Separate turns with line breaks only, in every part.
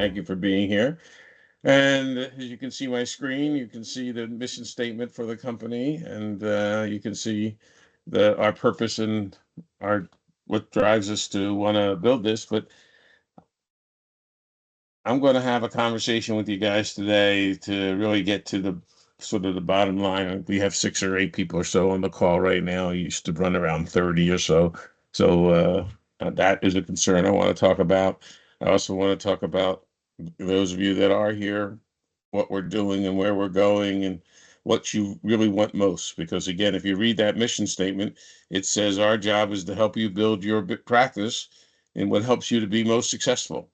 thank you for being here. And as you can see my screen, you can see the mission statement for the company, and you can see our purpose and our what drives us to want to build this. But I'm going to have a conversation with you guys today to really get to the sort of the bottom line. We have 6 or 8 people or so on the call right now. You used to run around 30 or so. So that is a concern I want to talk about. I also want to talk about those of you that are here, what we're doing and where we're going and what you really want most. Because again, if you read that mission statement, it says our job is to help you build your practice and what helps you to be most successful.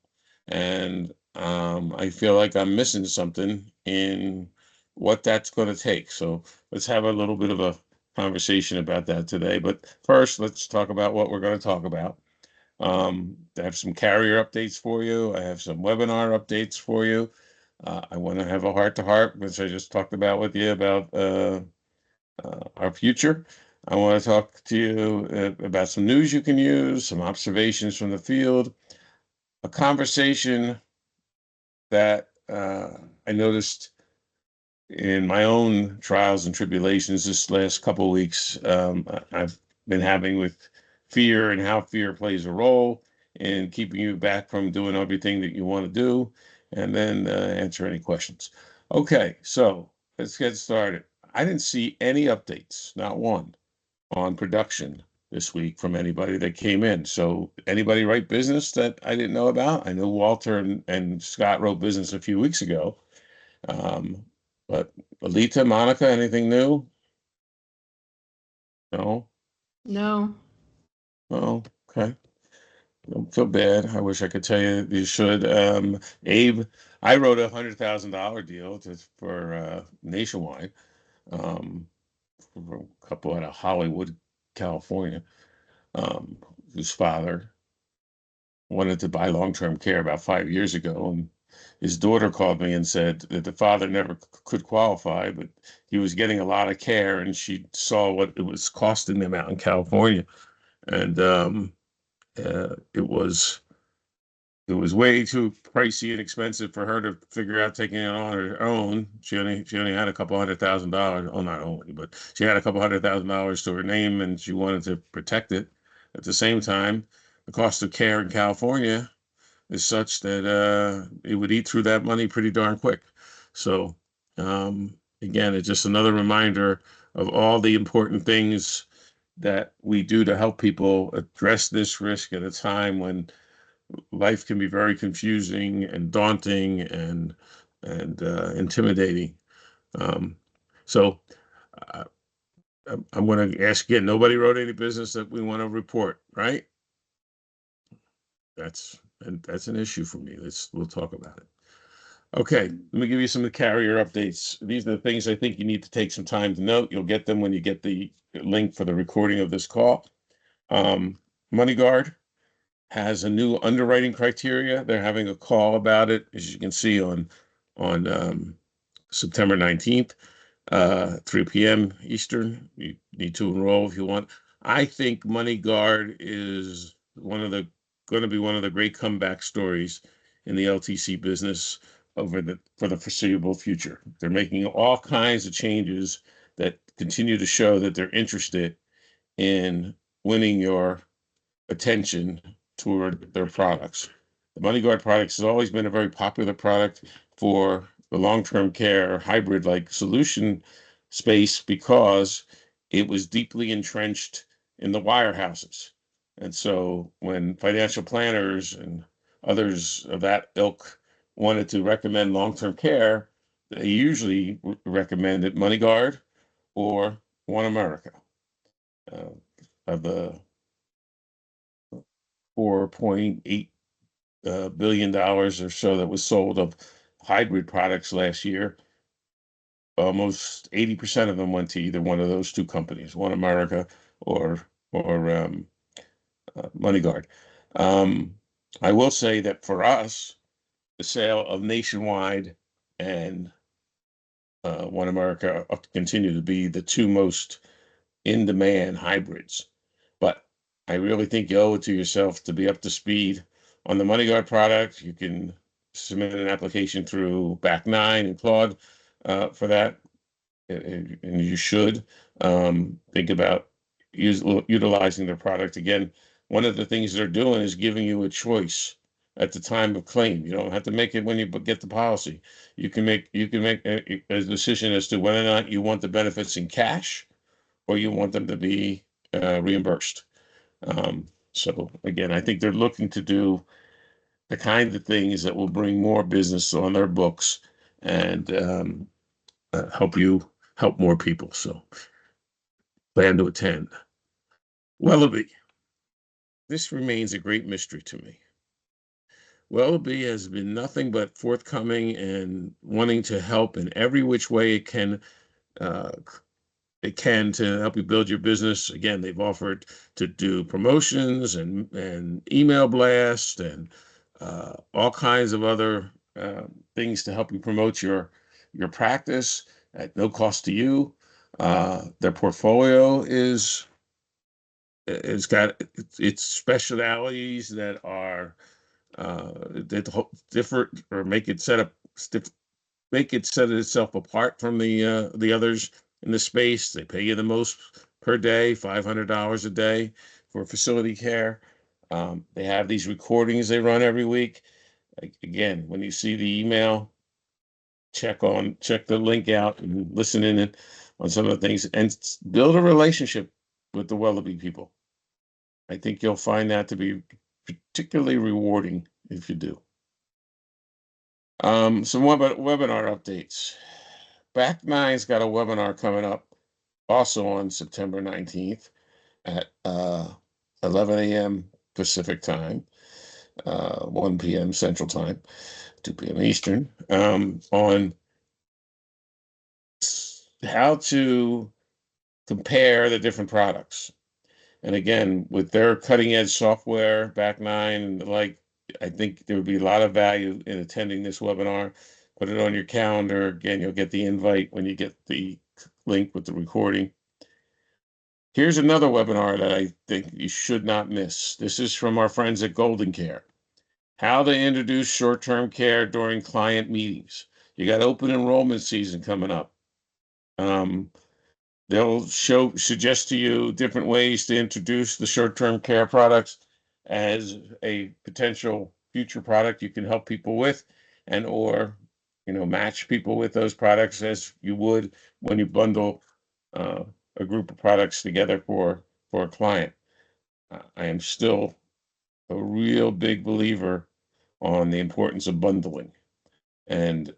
And I feel like I'm missing something in what that's going to take. So let's have a little bit of a conversation about that today. But first, let's talk about what we're going to talk about. I have some carrier updates for you. I have some webinar updates for you. I want to have a heart-to-heart, which I just talked about with you about our future. I want to talk to you about some news you can use, some observations from the field, a conversation that I noticed in my own trials and tribulations this last couple of weeks. I've been having with fear and how fear plays a role in keeping you back from doing everything that you want to do, and then answer any questions. Okay, so let's get started. I didn't see any updates, not one, on production this week from anybody that came in. So anybody write business that I didn't know about? I know Walter and Scott wrote business a few weeks ago. But Alita, Monica, anything new? No?
No.
Oh, okay. Don't feel bad. I wish I could tell you you should. Abe, I wrote $100,000 deal for Nationwide, um, for a couple out of Hollywood, California, um, whose father wanted to buy long-term care about 5 years ago, and his daughter called me and said that the father never could qualify, but he was getting a lot of care, and she saw what it was costing them out in California, and it was way too pricey and expensive for her to figure out taking it on her own. She only had a couple $100,000. Oh, not only, but she had a couple $100,000 to her name, and she wanted to protect it. At the same time, the cost of care in California is such that it would eat through that money pretty darn quick. So again, it's just another reminder of all the important things that we do to help people address this risk at a time when life can be very confusing and daunting and intimidating. Um, so uh, I'm going to ask again. Nobody wrote any business that we want to report, right? That's an issue for me. We'll talk about it. Okay, let me give you some of the carrier updates. These are the things I think you need to take some time to note. You'll get them when you get the link for the recording of this call. MoneyGuard has a new underwriting criteria. They're having a call about it, as you can see on September 19th, 3 p.m. Eastern. You need to enroll if you want. I think MoneyGuard is going to be one of the great comeback stories in the LTC business for the foreseeable future. They're making all kinds of changes that continue to show that they're interested in winning your attention toward their products. The MoneyGuard products has always been a very popular product for the long-term care hybrid-like solution space because it was deeply entrenched in the wirehouses. And so when financial planners and others of that ilk wanted to recommend long-term care, they usually recommended MoneyGuard or One America. Of the $4.8 billion or so that was sold of hybrid products last year, almost 80% of them went to either one of those two companies, One America or MoneyGuard. I will say that for us, the sale of Nationwide and One America continue to be the two most in-demand hybrids. But I really think you owe it to yourself to be up to speed on the MoneyGuard product. You can submit an application through Back9 and Claude for that, and you should think about utilizing their product. Again, one of the things they're doing is giving you a choice at the time of claim. You don't have to make it when you get the policy. You can make a decision as to whether or not you want the benefits in cash or you want them to be reimbursed. So again, I think they're looking to do the kind of things that will bring more business on their books and help more people. So plan to attend. Wellaby. This remains a great mystery to me. Wellaby has been nothing but forthcoming and wanting to help in every which way uh, it can to help you build your business. Again, they've offered to do promotions and email blasts and all kinds of other things to help you promote your practice at no cost to you. Their portfolio it's got its specialities that are that differ or make it set itself apart from the others in the space. They pay you the most per day, $500 a day for facility care. They have these recordings they run every week. Again, when you see the email, check the link out and listen in on some of the things and build a relationship with the Wellaby people. I think you'll find that to be particularly rewarding if you do. Some webinar updates. Back9's got a webinar coming up also on September 19th at 11 a.m. Pacific time, 1 p.m. Central time, 2 p.m. Eastern, on how to compare the different products. And again, with their cutting edge software, Back9 and the like, I think there would be a lot of value in attending this webinar. Put it on your calendar. Again, you'll get the invite when you get the link with the recording. Here's another webinar that I think you should not miss. This is from our friends at Golden Care. How to introduce short-term care during client meetings. You got open enrollment season coming up. They'll suggest to you different ways to introduce the short-term care products as a potential future product you can help people with, and or match people with those products as you would when you bundle a group of products together for a client. I am still a real big believer on the importance of bundling, and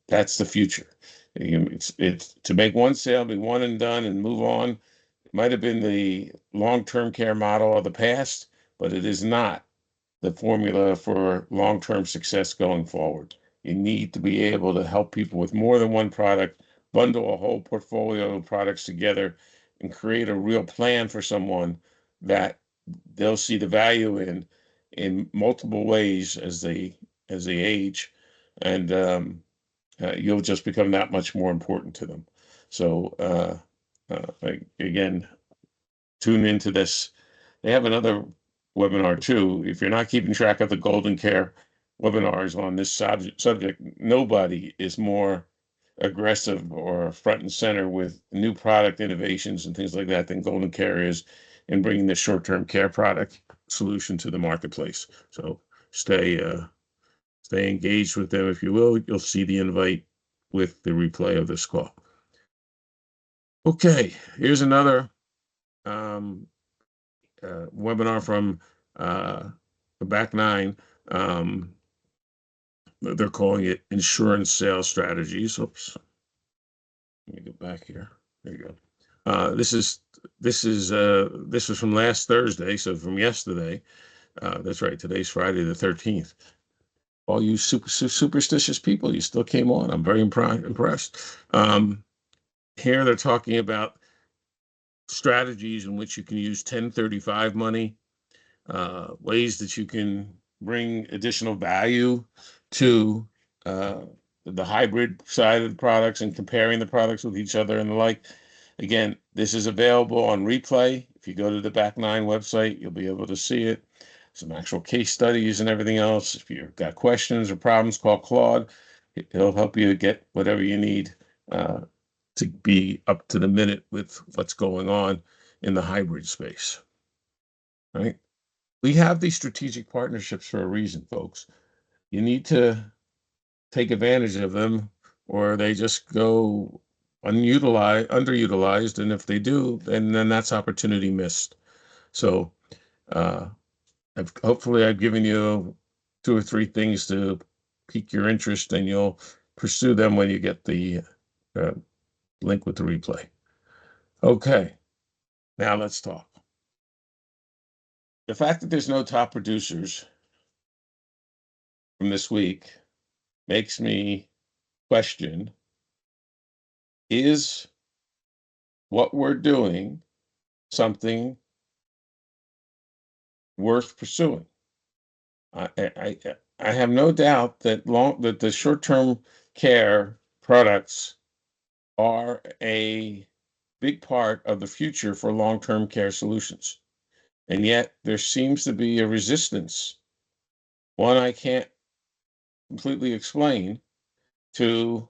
that's the future. It's to make one sale, be one and done, and move on. It might have been the long-term care model of the past, but it is not the formula for long-term success going forward. You need to be able to help people with more than one product, bundle a whole portfolio of products together, and create a real plan for someone that they'll see the value in multiple ways as they age, and you'll just become that much more important to them. So again, tune into this. They have another webinar too. If you're not keeping track of the Golden Care webinars on this subject, nobody is more aggressive or front and center with new product innovations and things like that than Golden Care is in bringing the short-term care product solution to the marketplace. So stay engaged with them, if you will. You'll see the invite with the replay of this call. Okay, here's another webinar from Back9. They're calling it Insurance Sales Strategies. Oops. Let me get back here. There you go. This was from last Thursday, so from yesterday. That's right. Today's Friday the 13th. All you superstitious people, you still came on. I'm very impressed. Here they're talking about strategies in which you can use 1035 money, ways that you can bring additional value to the hybrid side of the products and comparing the products with each other and the like. Again, this is available on replay. If you go to the Back9 website, you'll be able to see it. some actual case studies and everything else. If you've got questions or problems, call Claude. He'll help you get whatever you need to be up to the minute with what's going on in the hybrid space. Right? We have these strategic partnerships for a reason, folks. You need to take advantage of them, or they just go underutilized, and if they do, then that's opportunity missed. So hopefully I've given you 2 or 3 things to pique your interest, and you'll pursue them when you get the link with the replay. Okay, now let's talk. The fact that there's no top producers from this week makes me question, is what we're doing something worth pursuing? I have no doubt that the short-term care products are a big part of the future for long-term care solutions. And yet there seems to be a resistance, one I can't completely explain, to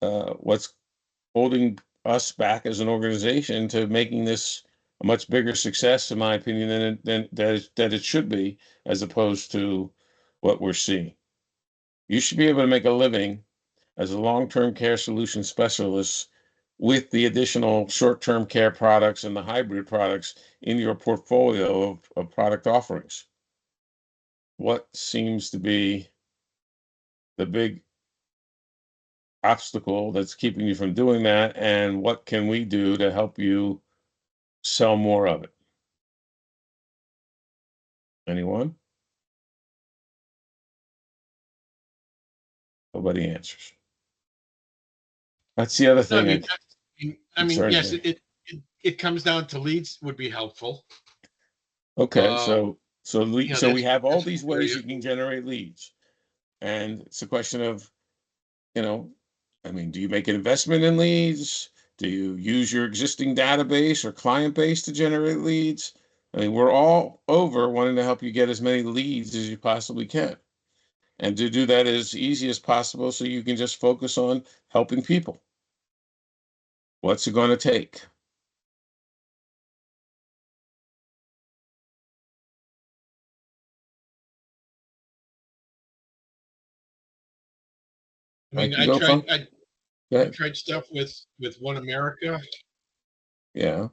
what's holding us back as an organization to making this a much bigger success, in my opinion, than that it should be, as opposed to what we're seeing. You should be able to make a living as a long-term care solution specialist with the additional short-term care products and the hybrid products in your portfolio of product offerings. What seems to be the big obstacle that's keeping you from doing that, and what can we do to help you sell more of it? Anyone? Nobody answers. That's the other
No, I
thing.
mean, I
I'm
mean,
sorry,
yes,
Dave.
it comes down to leads would be helpful.
Okay,
You
so
know,
we have all
that's
these
one
ways
area.
you can generate leads, and it's a question of, you know, I mean, do you make an investment in leads? Do you use your existing database or client base to generate leads? I mean, we're all over wanting to help you get as many leads as you possibly can, and to do that as easy as possible so you can just focus on helping people. What's it going to take?
I
I
mean,
can go from.
I
Go ahead.
tried stuff with One America,
Yeah,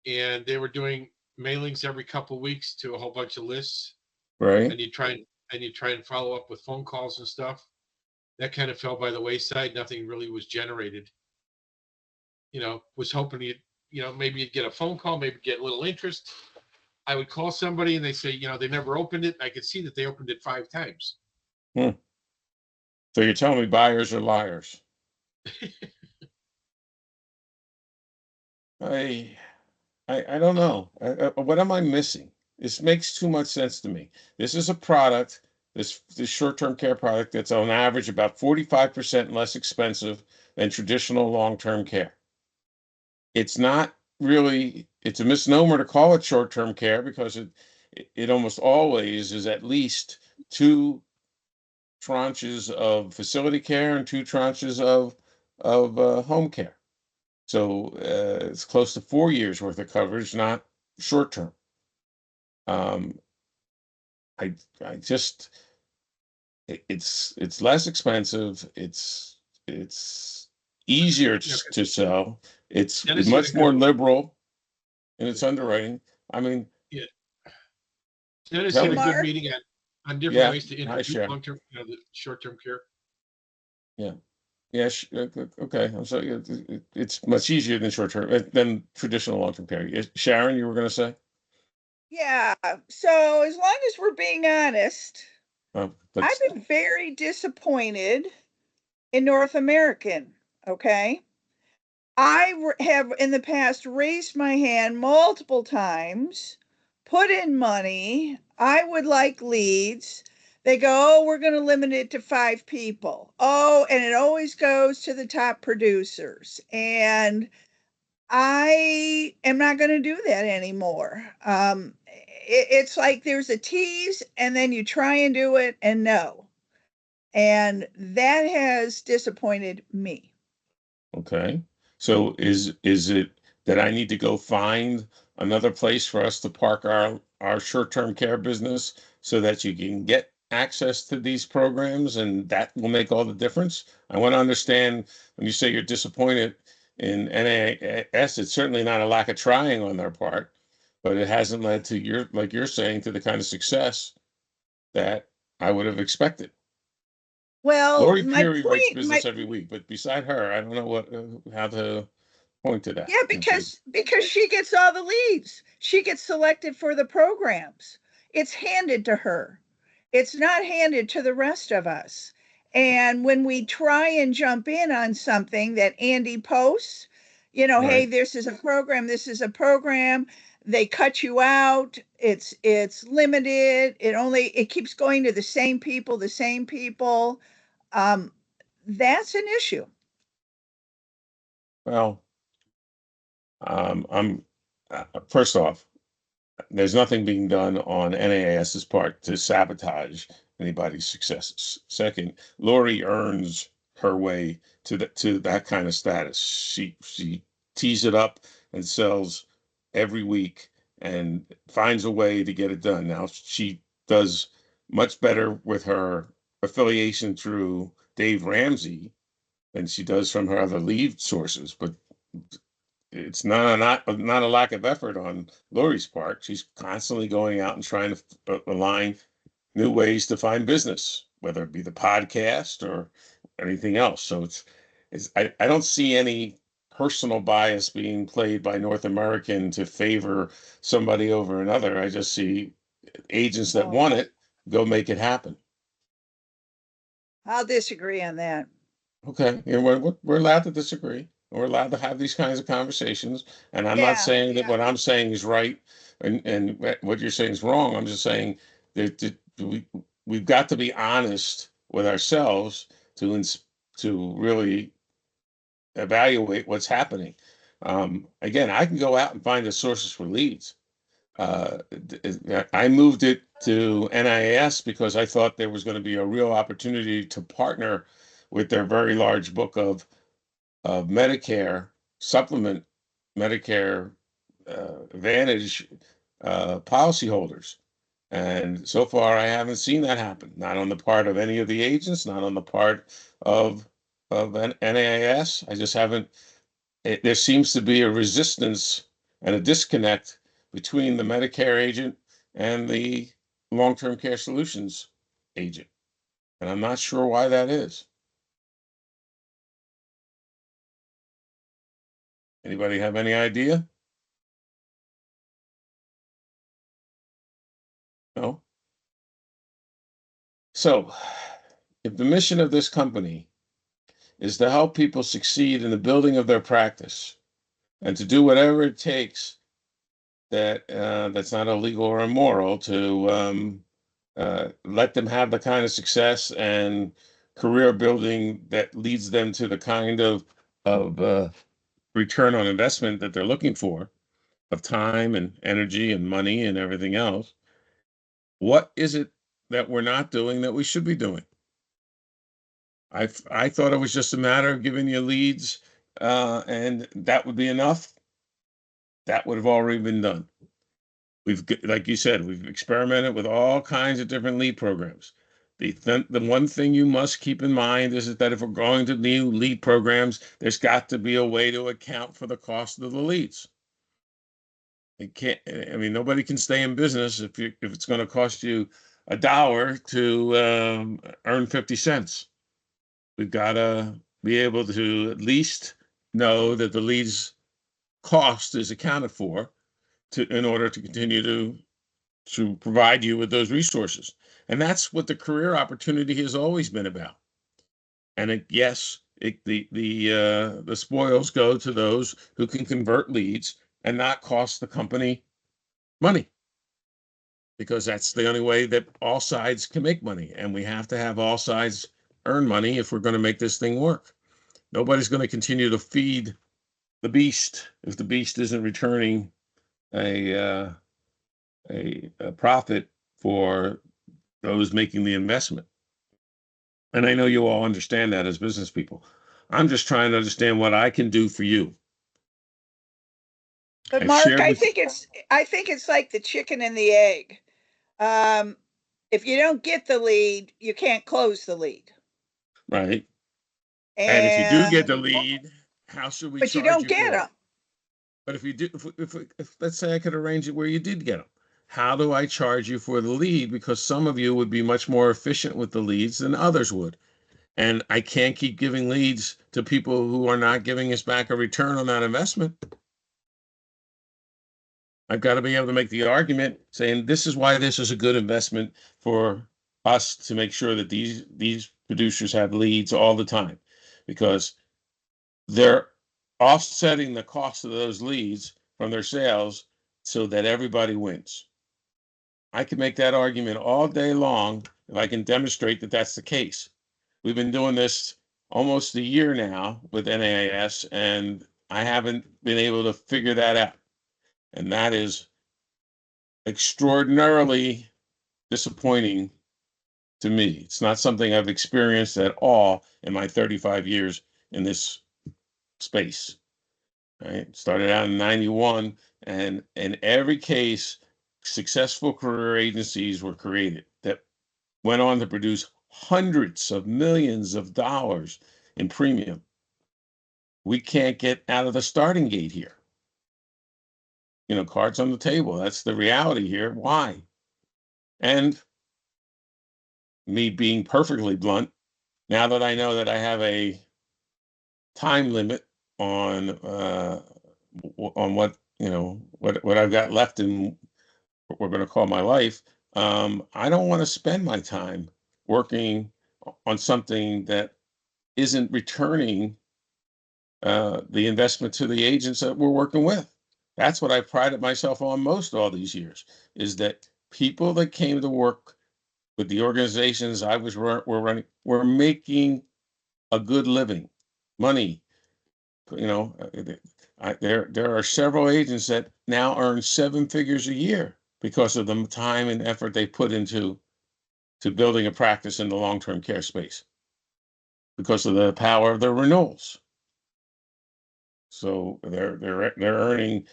and they were doing mailings every couple of weeks to a whole bunch of lists,
right.
and you try and follow up with phone calls and stuff. That kind of fell by the wayside. Nothing really was generated. Was hoping maybe you'd get a phone call, maybe get a little interest. I would call somebody and they say, they never opened it. I could see that they opened it 5 times.
Hmm. So you're telling me buyers are liars? I I don't know. What am I missing? This makes too much sense to me. This is a product, this short-term care product that's on average about 45% less expensive than traditional long-term care. It's not really, it's a misnomer to call it short-term care because it almost always is at least 2 tranches of facility care and 2 tranches of home care. So it's close to 4 years worth of coverage, not short term. Um, I just it's less expensive. It's easier to sell. It's
Dennis had a
much
good
more liberal in its underwriting. I mean,
yeah. Dennis
tell
had a
me,
good
Mark,
meeting on different
yeah,
ways to
hi,
introduce
Sharon.
long-term, the short-term care.
Yeah, yeah, okay. I'm sorry. It's much easier than short term than traditional long term care. Sharon, you were going to say?
yeah. So as long as we're being honest,
Oh,
I've
that's
been very disappointed in North American. Okay. Have in the past raised my hand multiple times, put in money. I would like leads. They go, oh, we're going to limit it to 5 people. Oh, and it always goes to the top producers. And I am not going to do that anymore. It's like there's a tease and then you try and do it and no. And that has disappointed me.
Okay. So is it that I need to go find another place for us to park our short-term care business so that you can get access to these programs and that will make all the difference? I want to understand when you say you're disappointed in NAS, it's certainly not a lack of trying on their part, but it hasn't led to your, like you're saying, to the kind of success that I would have expected.
Well,
Lori
my
Peary writes
point,
business every week, but beside her, I don't know what how to point to that.
yeah, because she gets all the leads. She gets selected for the programs. It's handed to her. It's not handed to the rest of us. And when we try and jump in on something that Andy posts, hey,
Right.
this is a program, they cut you out. It's limited. It keeps going to the same people, the same people. Um, that's an issue.
Well, I'm first off, there's nothing being done on NAS's part to sabotage anybody's successes. Second, Lori earns her way to that kind of status. She tees it up and sells every week and finds a way to get it done. Now she does much better with her affiliation through Dave Ramsey than she does from her other lead sources, but it's not a lack of effort on Lori's part. She's constantly going out and trying to align new ways to find business, whether it be the podcast or anything else. So I don't see any personal bias being played by North American to favor somebody over another. I just see agents that
No,
want it go make it happen.
I'll disagree on that.
Okay, yeah, we're allowed to disagree. We're allowed to have these kinds of conversations, and I'm not
Yeah,
saying that
yeah.
what I'm saying is right and what you're saying is wrong. I'm just saying that we've got to be honest with ourselves to really evaluate what's happening. Again, I can go out and find the sources for leads. I moved it to NIAS because I thought there was going to be a real opportunity to partner with their very large book of Medicare supplement, Medicare Advantage policyholders. And so far, I haven't seen that happen. Not on the part of any of the agents, not on the part of NAIS. I just haven't. There seems to be a resistance and a disconnect between the Medicare agent and the long-term care solutions agent, and I'm not sure why that is. Anybody have any idea? No. So, if the mission of this company is to help people succeed in the building of their practice and to do whatever it takes that's not illegal or immoral to let them have the kind of success and career building that leads them to the kind of return on investment that they're looking for of time and energy and money and everything else. What is it that we're not doing that we should be doing? I thought it was just a matter of giving you leads, and that would be enough. That would have already been done. Like you said, we've experimented with all kinds of different lead programs. The one thing you must keep in mind is that if we're going to new lead programs, there's got to be a way to account for the cost of the leads. It can't. I mean, nobody can stay in business if it's going to cost you $1 to earn 50 cents. We've got to be able to at least know that the leads cost is accounted for in order to continue to provide you with those resources. And that's what the career opportunity has always been about. And yes, the spoils go to those who can convert leads and not cost the company money, because that's the only way that all sides can make money. And we have to have all sides earn money if we're going to make this thing work. Nobody's going to continue to feed the beast, if the beast isn't returning a profit for those making the investment. And I know you all understand that as business people. I'm just trying to understand what I can do for you.
But
I've
Mark,
shared
I
with
think it's like the chicken and the egg. If you don't get the lead, you can't close the lead.
right. And if you do get the
And
lead, how should we
but you
charge
don't
you
get
for it?
them.
But if you do, if let's say I could arrange it where you did get them, how do I charge you for the lead? Because some of you would be much more efficient with the leads than others would. And I can't keep giving leads to people who are not giving us back a return on that investment. I've got to be able to make the argument saying this is why this is a good investment for us to make sure that these producers have leads all the time, because they're offsetting the cost of those leads from their sales so that everybody wins. I can make that argument all day long if I can demonstrate that that's the case. We've been doing this almost a year now with NAIS, and I haven't been able to figure that out. And that is extraordinarily disappointing to me. It's not something I've experienced at all in my 35 years in this space. Right? Started out in 91, and in every case, successful career agencies were created that went on to produce hundreds of millions of dollars in premium. We can't get out of the starting gate here. Cards on the table. That's the reality here. Why? And me being perfectly blunt, now that I know that I have a time limit on what I've got left in what we're going to call my life, I don't want to spend my time working on something that isn't returning the investment to the agents that we're working with. That's what I prided myself on most all these years, is that people that came to work with the organizations I was were running were making a good living, money. There are several agents that now earn 7 figures a year because of the time and effort they put into building a practice in the long-term care space, because of the power of their renewals. So they're earning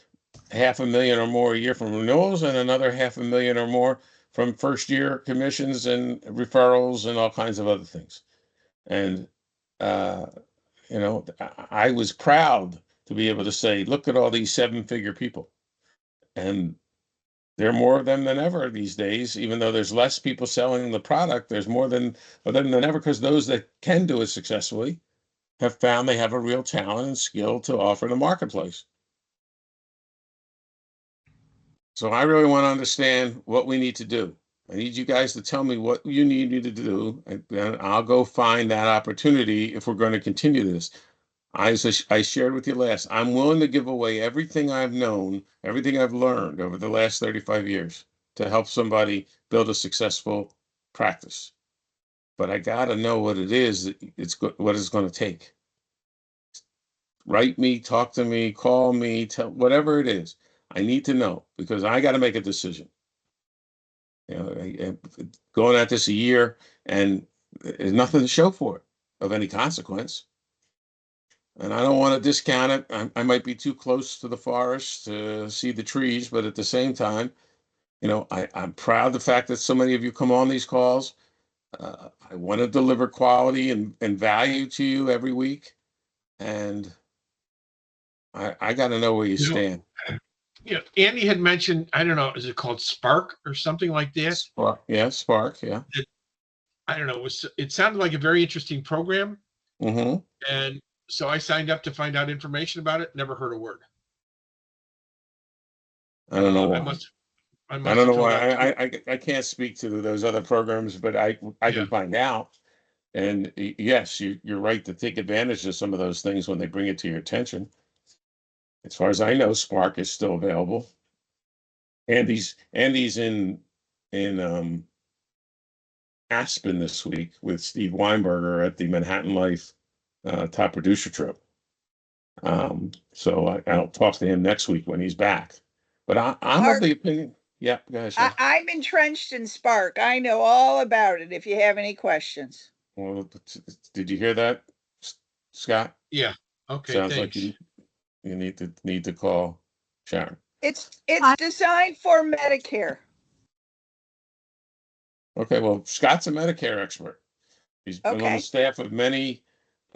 $500,000 or more a year from renewals, and another $500,000 or more from first year commissions and referrals and all kinds of other things. And I was proud to be able to say, look at all these 7-figure people. And there are more of them than ever these days. Even though there's less people selling the product, there's more of them than ever, because those that can do it successfully have found they have a real talent and skill to offer the marketplace. So I really want to understand what we need to do. I need you guys to tell me what you need me to do, and then I'll go find that opportunity if we're going to continue this. As I shared with you last, I'm willing to give away everything I've known, everything I've learned over the last 35 years to help somebody build a successful practice. But I got to know what it is what it's going to take. Write me, talk to me, call me, tell whatever it is. I need to know, because I got to make a decision. Going at this a year, and there's nothing to show for it of any consequence. And I don't want to discount it. I might be too close to the forest to see the trees, but at the same time, I'm proud of the fact that so many of you come on these calls. I want to deliver quality and value to you every week. And I got to know where you stand.
Andy had mentioned, I don't know, is it called Spark or something like that?
Spark, yeah, Spark, yeah.
I don't know. It sounded like a very interesting program.
Mm-hmm.
And so I signed up to find out information about it. Never heard a word.
I don't know why.
I
don't know why. I can't speak to those other programs, but I can find out. And yes, you're right to take advantage of some of those things when they bring it to your attention. As far as I know, Spark is still available. Andy's in Aspen this week with Steve Weinberger at the Manhattan Life top producer trip. So I'll talk to him next week when he's back. But I'm of
Mark,
the opinion. Yeah, go ahead, Sharon.
I'm entrenched in Spark. I know all about it if you have any questions.
Well, did you hear that, Scott?
Yeah. Okay.
Sounds like
Thanks.
you need to call Sharon.
It's designed for Medicare.
Okay, well, Scott's a Medicare expert. He's been on the
Okay.
staff of many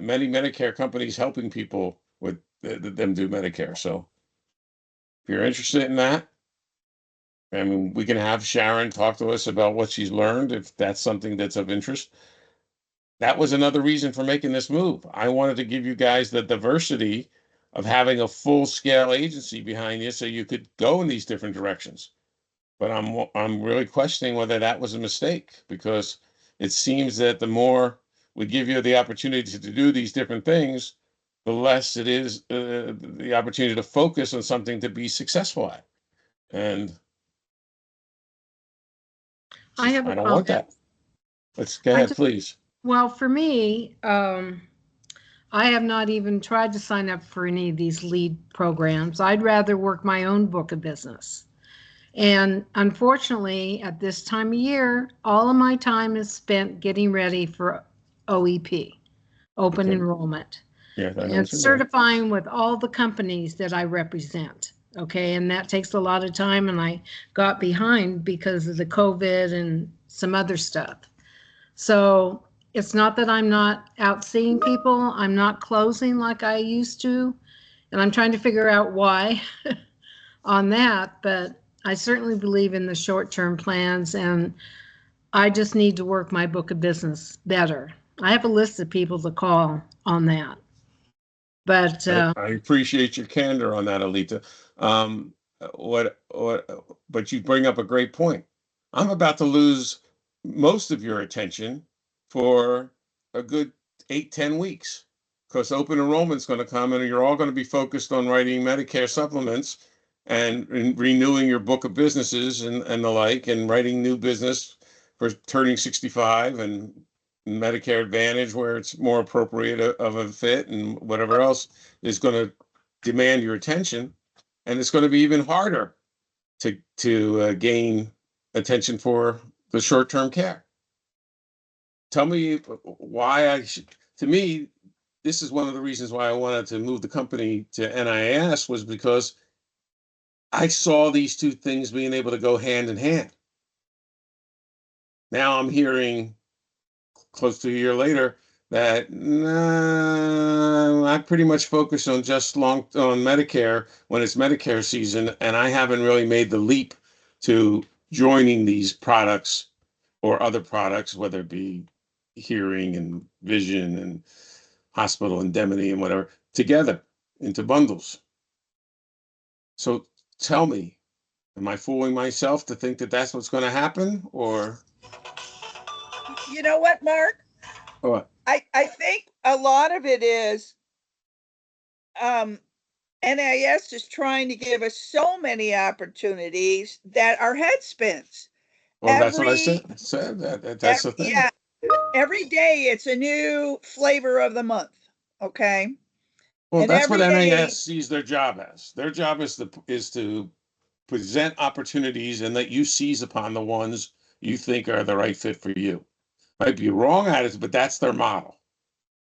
Medicare companies helping people with them do Medicare. So if you're interested in that, I mean, we can have Sharon talk to us about what she's learned if that's something that's of interest. That was another reason for making this move. I wanted to give you guys the diversity of having a full scale agency behind you so you could go in these different directions. But I'm really questioning whether that was a mistake because it seems that the more we give you the opportunity to do these different things, the less it is the opportunity to focus on something to be successful at. And
I have
I
a
don't want
comment.
that. Let's go
I
ahead,
just,
please.
well, for me, I have not even tried to sign up for any of these lead programs. I'd rather work my own book of business. And unfortunately, at this time of year, all of my time is spent getting ready for OEP, open
Okay.
enrollment,
Yeah, I know
and
what you're doing.
certifying with all the companies that I represent. Okay, and that takes a lot of time, and I got behind because of the COVID and some other stuff. So it's not that I'm not out seeing people, I'm not closing like I used to, and I'm trying to figure out why on that, but I certainly believe in the short-term plans, and I just need to work my book of business better. I have a list of people to call on that. But
I appreciate your candor on that, Alita. Um, but you bring up a great point. I'm about to lose most of your attention for a good 8, 10 weeks because open enrollment's going to come and you're all going to be focused on writing Medicare supplements and renewing your book of businesses and the like and writing new business for turning 65 and Medicare Advantage where it's more appropriate of a fit and whatever else is going to demand your attention, and it's going to be even harder to gain attention for the short term care. Tell me why I should. To me, this is one of the reasons why I wanted to move the company to NIAS was because I saw these two things being able to go hand in hand. Now I'm hearing close to a year later that I pretty much focus on just on Medicare when it's Medicare season, and I haven't really made the leap to joining these products or other products, whether it be hearing and vision and hospital indemnity and whatever, together into bundles. So tell me, am I fooling myself to think that that's what's going to happen, or
You know what, Mark?
what?
I think a lot of it is NIS is trying to give us so many opportunities that our head spins.
Well, that's what I
Every,
said that's the thing.
yeah, every day it's a new flavor of the month. Okay.
Well,
And
that's what
every
NAS
day,
sees their job as. Their job is to present opportunities and that you seize upon the ones you think are the right fit for you. Might be wrong at it, but that's their model.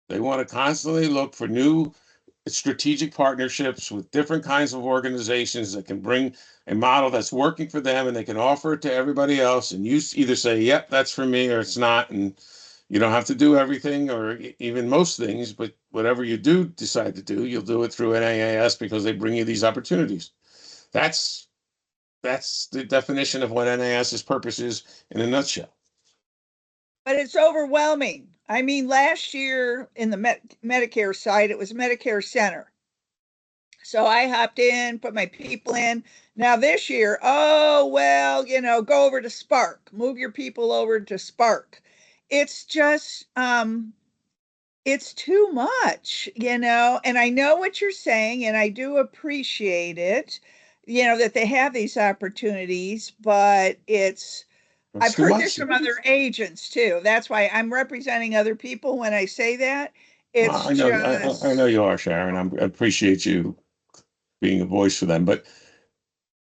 They want to constantly look for new strategic partnerships with different kinds of organizations that can bring a model that's working for them and they can offer it to everybody else. And you either say, yep, that's for me, or it's not. And you don't have to do everything or even most things, but whatever you do decide to do, you'll do it through NAAS because they bring you these opportunities. That's the definition of what NAS's purpose is in a nutshell.
but it's overwhelming. I mean, last year in the Medicare side, it was Medicare Center. So I hopped in, put my people in. Now this year, oh, well, go over to Spark, move your people over to Spark. It's just, it's too much, and I know what you're saying, and I do appreciate it, that they have these opportunities, but
It's
I've
too
heard this
much.
from other agents too. That's why I'm representing other people when I say that. It's
I know, I know
just
you are, Sharon. I appreciate you being a voice for them, but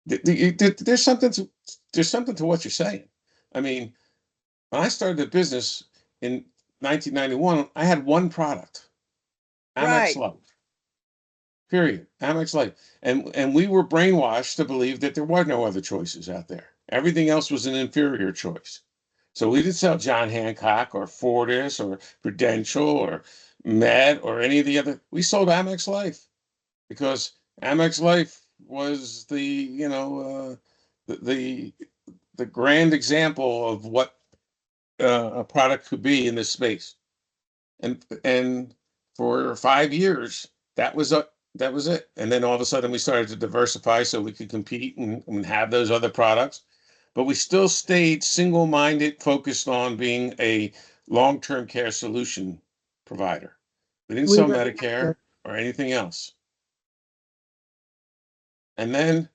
there's something to what you're saying. I mean, when I started the business in 1991, I had one product, Amex
right.
Life. Period. Amex Life, and we were brainwashed to believe that there were no other choices out there. Everything else was an inferior choice. So we didn't sell John Hancock or Fortis or Prudential or Met or any of the other. We sold Amex Life because Amex Life was the the grand example of what a product could be in this space. And for 5 years, that was it. And then all of a sudden, we started to diversify so we could compete and have those other products. But we still stayed single-minded, focused on being a long-term care solution provider. We didn't
We
sell
were,
Medicare or anything else. And then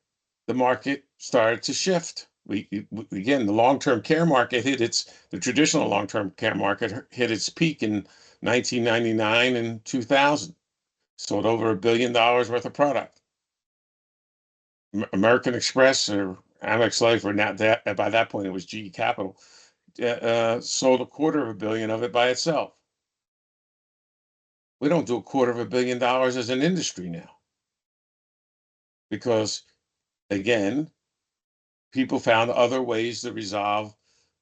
the market started to shift. Again, the long-term care market the traditional long-term care market hit its peak in 1999 and 2000. Sold over $1 billion worth of product. American Express or Amex Life, or not that by that point it was GE Capital, sold $250 million of it by itself. We don't do $250 million as an industry now because, again, people found other ways to resolve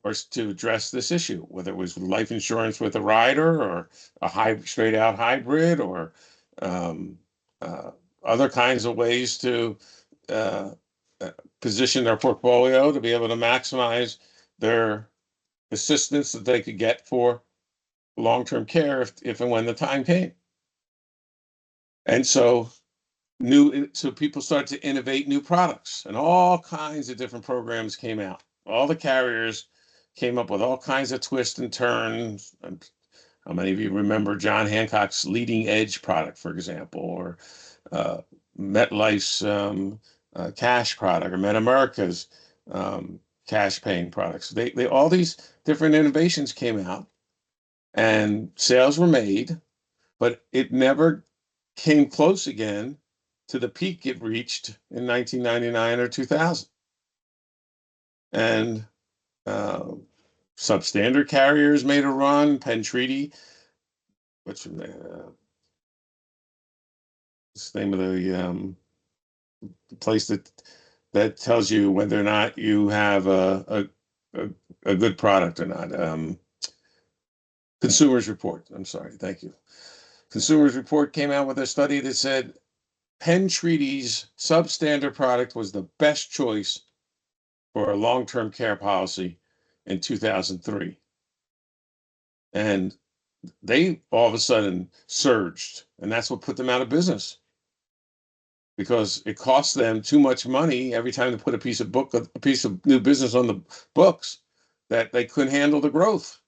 or to address this issue, whether it was life insurance with a rider or a straight out hybrid or um, uh, other kinds of ways to uh, position their portfolio to be able to maximize their assistance that they could get for long-term care if and when the time came. And so people started to innovate new products and all kinds of different programs came out. All the carriers came up with all kinds of twists and turns. And how many of you remember John Hancock's Leading Edge product, for example, or uh, MetLife's cash product, or MetAmerica's cash paying products? They all these different innovations came out, and sales were made, but it never came close again to the peak it reached in 1999 or 2000. And substandard carriers made a run. Penn Treaty, what's the name of the place that tells you whether or not you have a, a good product or not? Consumers Report. I'm sorry. Thank you. Consumers Report came out with a study that said Penn Treaty's substandard product was the best choice for a long-term care policy in 2003. And they all of a sudden surged, and that's what put them out of business because it cost them too much money every time they put a piece of new business on the books that they couldn't handle the growth.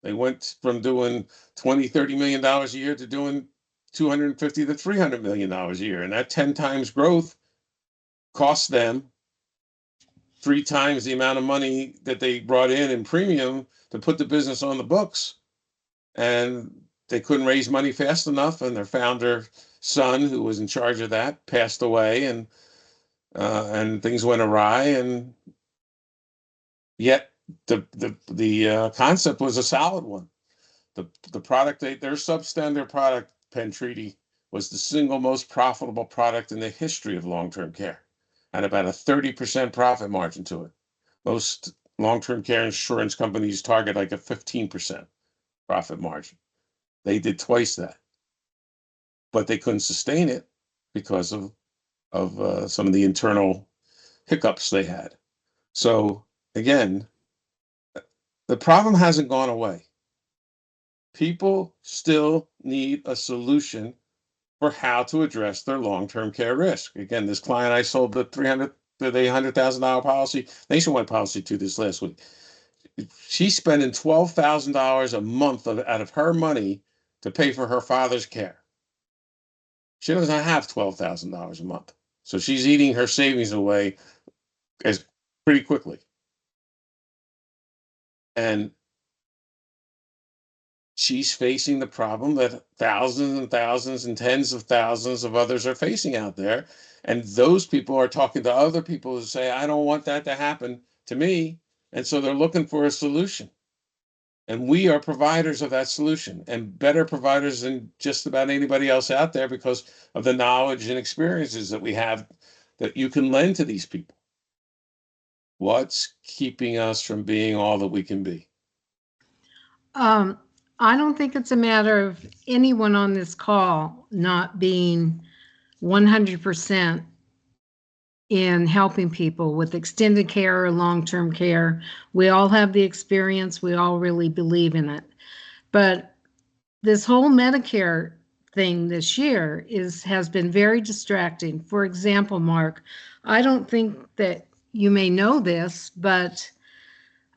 They went from doing $20-30 million a year to doing $250 to $300 million a year. And that 10 times growth cost them 3 times the amount of money that they brought in premium to put the business on the books. And they couldn't raise money fast enough. And their founder son, who was in charge of that, passed away, and things went awry. And yet the concept was a solid one. The product, their substandard product, Penn Treaty, was the single most profitable product in the history of long-term care, and about a 30% profit margin to it. Most long-term care insurance companies target like a 15% profit margin. They did twice that, but they couldn't sustain it because of some of the internal hiccups they had. So again, the problem hasn't gone away. People still need a solution for how to address their long-term care risk. Again, this client I sold the $800,000 policy, nationwide policy to this last week. She's spending $12,000 a month out of her money to pay for her father's care. She doesn't have $12,000 a month, so she's eating her savings away as pretty quickly. And she's facing the problem that thousands and thousands and tens of thousands of others are facing out there. And those people are talking to other people who say, I don't want that to happen to me. And so they're looking for a solution. And we are providers of that solution, and better providers than just about anybody else out there because of the knowledge and experiences that we have that you can lend to these people. What's keeping us from being all that we can be?
I don't think it's a matter of anyone on this call not being 100% in helping people with extended care or long-term care. We all have the experience. We all really believe in it. But this whole Medicare thing this year has been very distracting. For example, Mark, I don't think that you may know this, but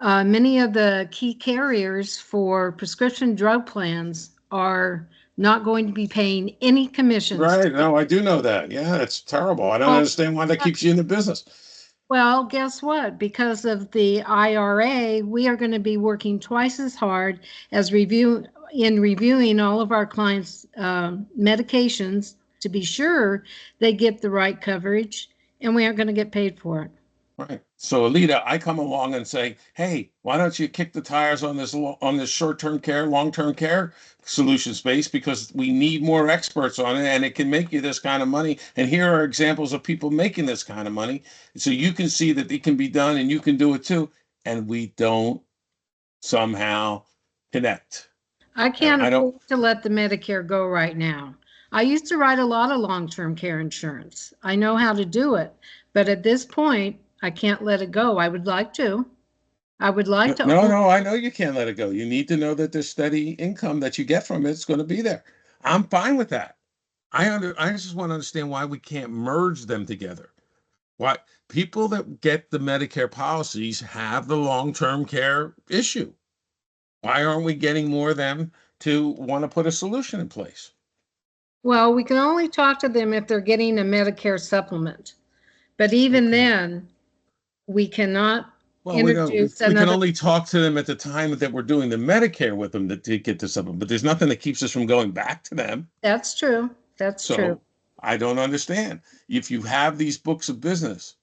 many of the key carriers for prescription drug plans are not going to be paying any commissions.
Right. No, I do know that. Yeah, it's terrible. I don't understand why that keeps you in the business.
Well, guess what? Because of the IRA, we are going to be working twice as hard as reviewing all of our clients' medications to be sure they get the right coverage, and we aren't going to get paid for it.
Right. So, Alita, I come along and say, hey, why don't you kick the tires on this short-term care, long-term care solution space, because we need more experts on it, and it can make you this kind of money. And here are examples of people making this kind of money. So you can see that it can be done and you can do it too. And we don't somehow connect.
I can't afford to let the Medicare go right now. I used to write a lot of long-term care insurance. I know how to do it, but at this point, I can't let it go. I would like to.
No, I know you can't let it go. You need to know that the steady income that you get from it's going to be there. I'm fine with that. I just want to understand why we can't merge them together. Why people that get the Medicare policies have the long-term care issue. Why aren't we getting more of them to want to put a solution in place?
Well, we can only talk to them if they're getting a Medicare supplement. But even then, we cannot introduce
we can only talk to them at the time that we're doing the Medicare with them to get the supplement. But there's nothing that keeps us from going back to them.
That's true. That's true.
I don't understand. If you have these books of business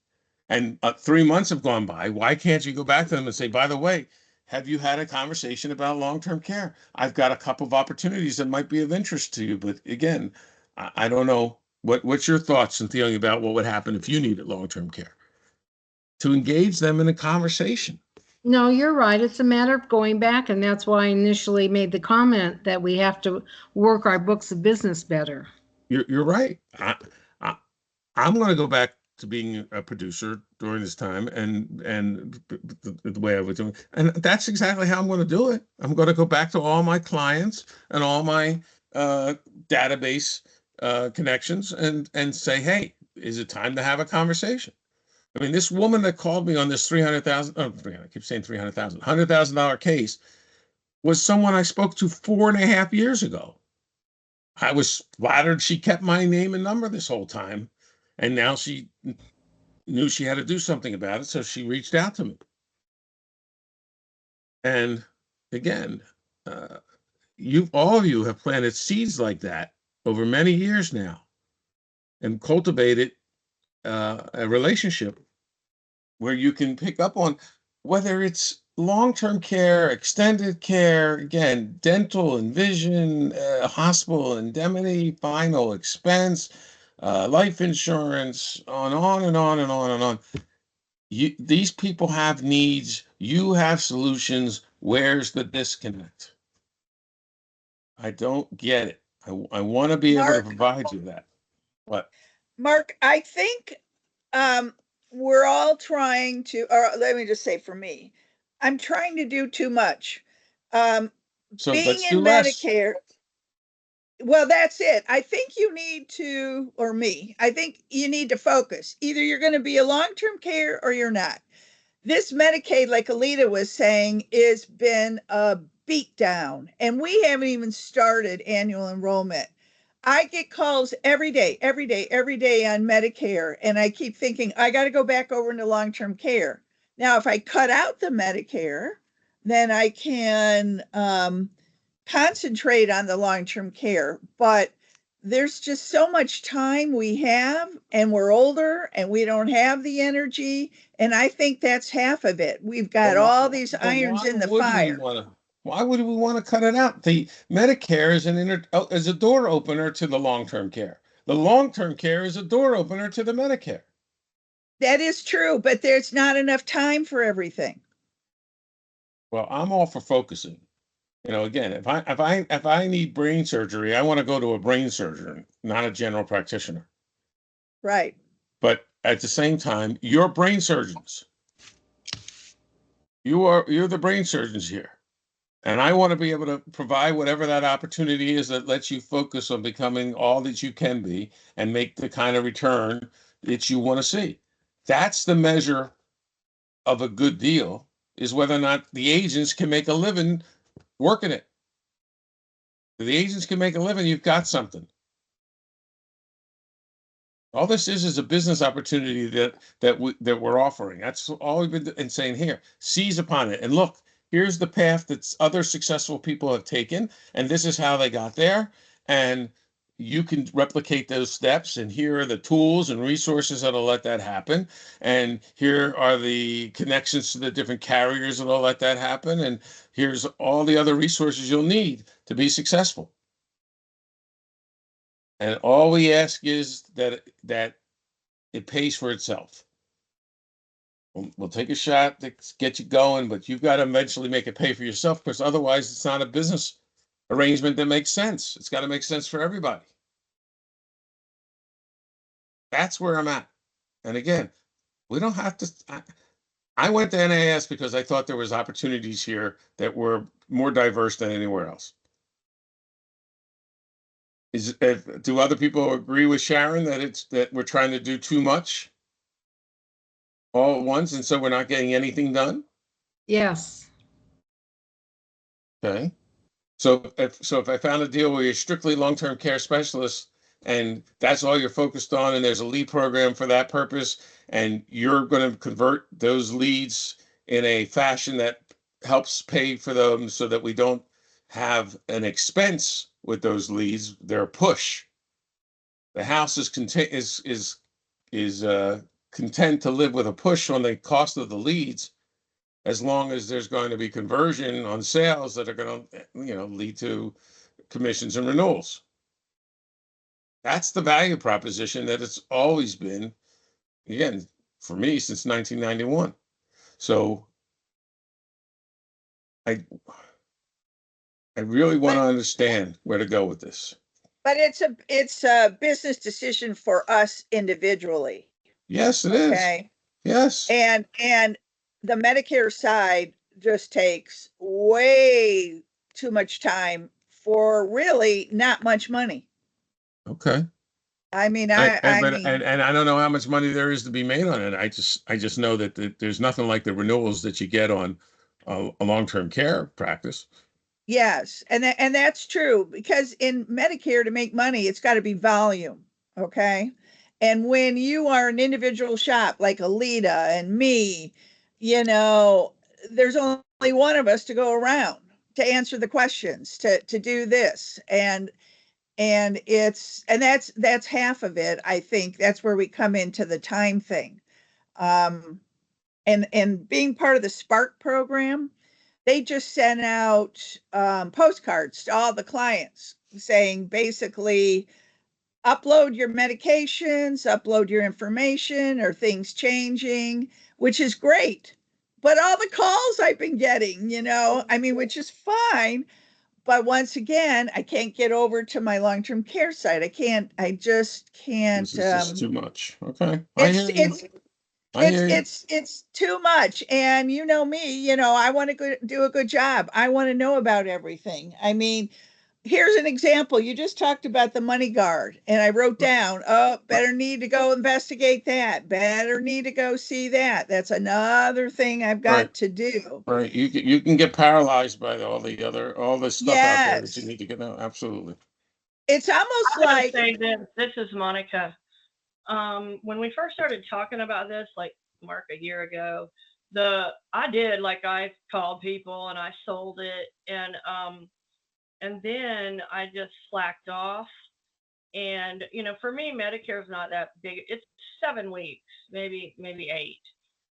and 3 months have gone by, why can't you go back to them and say, by the way, have you had a conversation about long-term care? I've got a couple of opportunities that might be of interest to you. But again, I don't know. What's your thoughts, Cynthia, about what would happen if you needed long-term care? To engage them in a conversation.
No, you're right. It's a matter of going back. And that's why I initially made the comment that we have to work our books of business better.
You're right. I'm going to go back to being a producer during this time and the way I was doing. And that's exactly how I'm going to do it. I'm going to go back to all my clients and all my database connections and say, hey, is it time to have a conversation? I mean, this woman that called me on this $100,000 case was someone I spoke to 4.5 years ago. I was flattered she kept my name and number this whole time. And now she knew she had to do something about it. So she reached out to me. And again, all of you have planted seeds like that over many years now and cultivated a relationship where you can pick up on whether it's long-term care, extended care, again, dental and vision, hospital indemnity, final expense, life insurance, on and on and on and on. These people have needs. You have solutions. Where's the disconnect? I don't get it. I want to be able to provide you that. What?
Mark, I think we're all trying to, or let me just say for me, I'm trying to do too much.
So
being
let's do
in
less.
Medicare, well, that's it. I think you need to, or me, I think you need to focus. Either you're going to be a long-term care or you're not. This Medicaid, like Alita was saying, has been a beatdown, and we haven't even started annual enrollment. I get calls every day on Medicare, and I keep thinking, I got to go back over into long-term care. Now, if I cut out the Medicare, then I can concentrate on the long-term care, but there's just so much time we have, and we're older and we don't have the energy. And I think that's half of it. We've got all these
But
irons
why
in the
would we
fire.
want to? Why would we want to cut it out? The Medicare is a door opener to the long-term care. The long-term care is a door opener to the Medicare.
That is true, but there's not enough time for everything.
Well, I'm all for focusing. You know, again, if I need brain surgery, I want to go to a brain surgeon, not a general practitioner.
Right.
But at the same time, you're brain surgeons. You're the brain surgeons here. And I want to be able to provide whatever that opportunity is that lets you focus on becoming all that you can be and make the kind of return that you want to see. That's the measure of a good deal, is whether or not the agents can make a living working it. If the agents can make a living, you've got something. All this is a business opportunity that we're offering. That's all we've been saying here. Seize upon it. And look, here's the path that other successful people have taken, and this is how they got there. And you can replicate those steps, and here are the tools and resources that'll let that happen. And here are the connections to the different carriers that'll let that happen. And here's all the other resources you'll need to be successful. And all we ask is that it pays for itself. We'll take a shot to get you going, but you've got to eventually make it pay for yourself, because otherwise it's not a business arrangement that makes sense. It's got to make sense for everybody. That's where I'm at. And again, we don't have to. I went to NAS because I thought there was opportunities here that were more diverse than anywhere else. Do other people agree with Sharon that we're trying to do too much all at once, and so we're not getting anything done?
Yes.
Okay. So if I found a deal where you're strictly long-term care specialist and that's all you're focused on, and there's a lead program for that purpose, and you're going to convert those leads in a fashion that helps pay for them so that we don't have an expense with those leads, they're a push. The house is content to live with a push on the cost of the leads, as long as there's going to be conversion on sales that are going to, lead to commissions and renewals. That's the value proposition that it's always been, again, for me, since 1991. So I really want to understand where to go with this.
But it's a business decision for us individually.
Yes, it is.
Okay.
Yes.
And the Medicare side just takes way too much time for really not much money.
Okay.
I mean,
And I don't know how much money there is to be made on it. I just know that there's nothing like the renewals that you get on a long-term care practice.
yes, and that's true, because in Medicare, to make money, it's got to be volume, okay? And when you are an individual shop like Alita and me, there's only one of us to go around to answer the questions, to do this, and that's half of it. I think that's where we come into the time thing. And being part of the Spark program, they just sent out postcards to all the clients saying, basically, upload your medications, upload your information, or things changing, which is great. But all the calls I've been getting, which is fine. But once again, I can't get over to my long-term care side. I just can't.
This is just too much. Okay. I hear you.
It's too much. And you know me, I want to do a good job. I want to know about everything. I mean, here's an example. You just talked about the money guard, and I wrote down, better need to go investigate that. Better need to go see that. That's another thing I've got to do.
Right. You can get paralyzed by all the stuff out there that you need to get out. Absolutely.
It's almost like,
say this is Monica. When we first started talking about this, like Mark, a year ago, I called people and I sold it, and And then I just slacked off. And, for me, Medicare is not that big. It's 7 weeks, maybe 8.